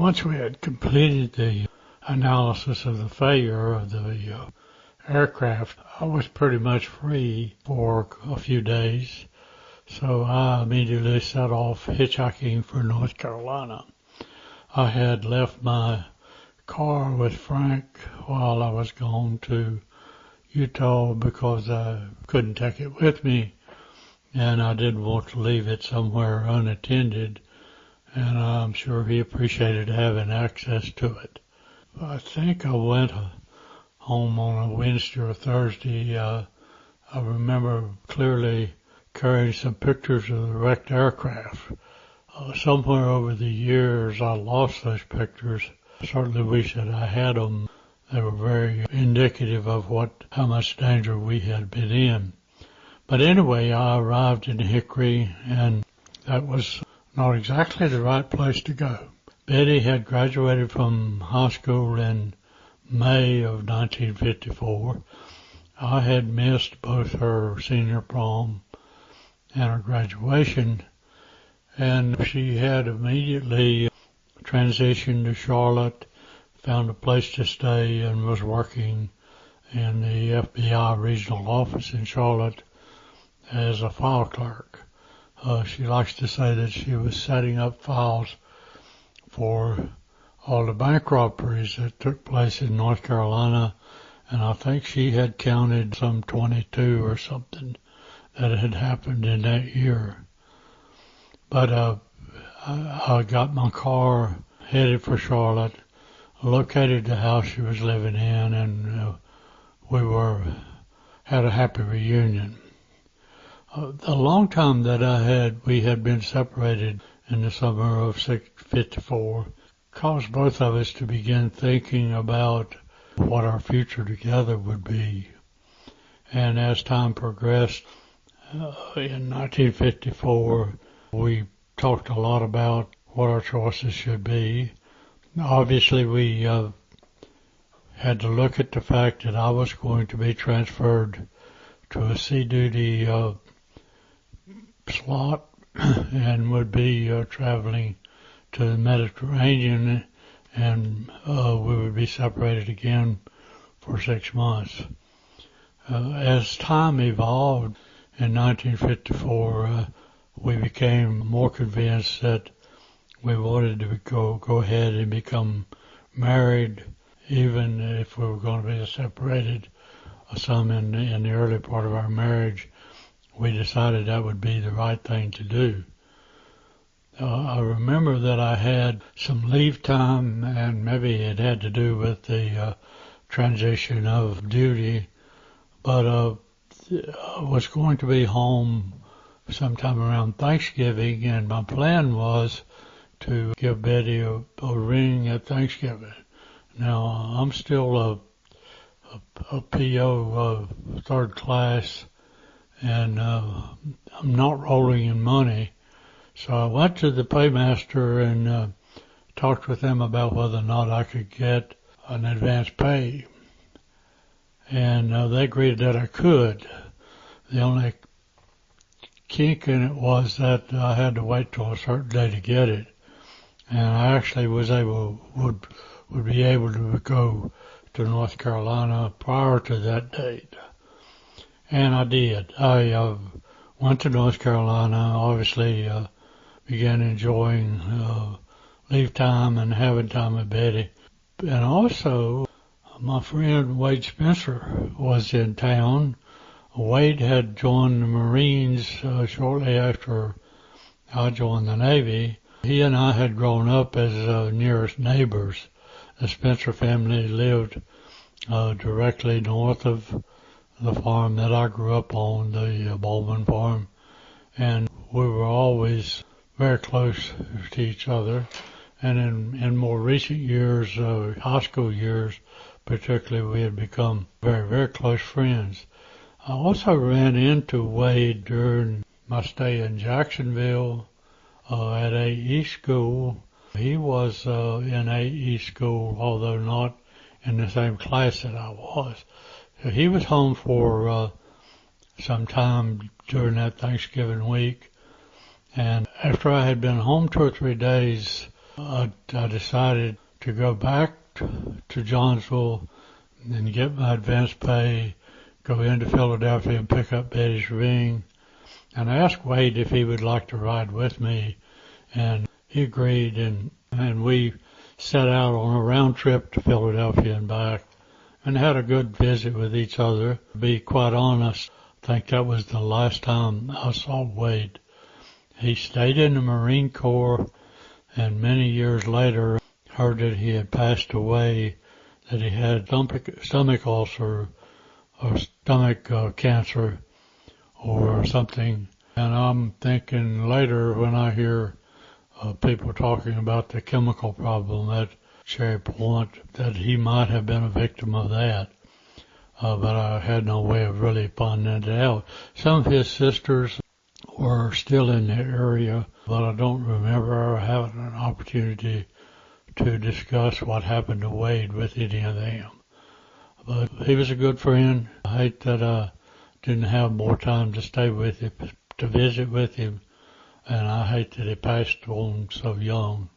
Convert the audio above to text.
Once we had completed the analysis of the failure of the aircraft, I was pretty much free for a few days, so I immediately set off hitchhiking for North Carolina. I had left my car with Frank while I was gone to Utah because I couldn't take it with me, and I didn't want to leave it somewhere unattended, and I'm sure he appreciated having access to it. I think I went home on a Wednesday or Thursday. I remember clearly carrying some pictures of the wrecked aircraft. Somewhere over the years I lost those pictures. I certainly wish that I had them. They were very indicative of how much danger we had been in. But anyway, I arrived in Hickory, and that was not exactly the right place to go. Betty had graduated from high school in May of 1954. I had missed both her senior prom and her graduation, and she had immediately transitioned to Charlotte, found a place to stay, and was working in the FBI regional office in Charlotte as a file clerk. She likes to say that she was setting up files for all the bank robberies that took place in North Carolina, and I think she had counted some 22 or something that had happened in that year. But I got my car, headed for Charlotte, located the house she was living in, and we had a happy reunion. The long time that we had been separated in the summer of 54 caused both of us to begin thinking about what our future together would be. And as time progressed, in 1954, we talked a lot about what our choices should be. Obviously, we had to look at the fact that I was going to be transferred to a sea duty slot and would be traveling to the Mediterranean, and we would be separated again for 6 months. As time evolved in 1954, we became more convinced that we wanted to go ahead and become married, even if we were going to be separated some in the early part of our marriage. We decided that would be the right thing to do. I remember that I had some leave time, and maybe it had to do with the transition of duty, but I was going to be home sometime around Thanksgiving, and my plan was to give Betty a ring at Thanksgiving. Now, I'm still a PO third class, and I'm not rolling in money. So I went to the paymaster and talked with them about whether or not I could get an advance pay. And they agreed that I could. The only kink in it was that I had to wait till a certain day to get it. And I actually would be able to go to North Carolina prior to that date. And I did. I went to North Carolina, obviously began enjoying leave time and having time with Betty. And also, my friend Wade Spencer was in town. Wade had joined the Marines shortly after I joined the Navy. He and I had grown up as nearest neighbors. The Spencer family lived directly north of the farm that I grew up on, the Bowman farm, and we were always very close to each other. And in more recent years, high school years particularly, we had become very, very close friends. I also ran into Wade during my stay in Jacksonville at AE school. He was in AE school, although not in the same class that I was. So he was home for some time during that Thanksgiving week. And after I had been home 2 or 3 days, I decided to go back to Johnsville and get my advance pay, go into Philadelphia and pick up Betty's ring. And I asked Wade if he would like to ride with me, and he agreed, and we set out on a round trip to Philadelphia and back, and had a good visit with each other. To be quite honest, I think that was the last time I saw Wade. He stayed in the Marine Corps, and many years later heard that he had passed away, that he had stomach ulcer or stomach cancer or something. And I'm thinking later when I hear people talking about the chemical problem at Cherry Point that he might have been a victim of that. But I had no way of really finding it out. Some of his sisters were still in the area, but I don't remember having an opportunity to discuss what happened to Wade with any of them. But he was a good friend. I hate that I didn't have more time to stay with him, to visit with him, and I hate that he passed on so young.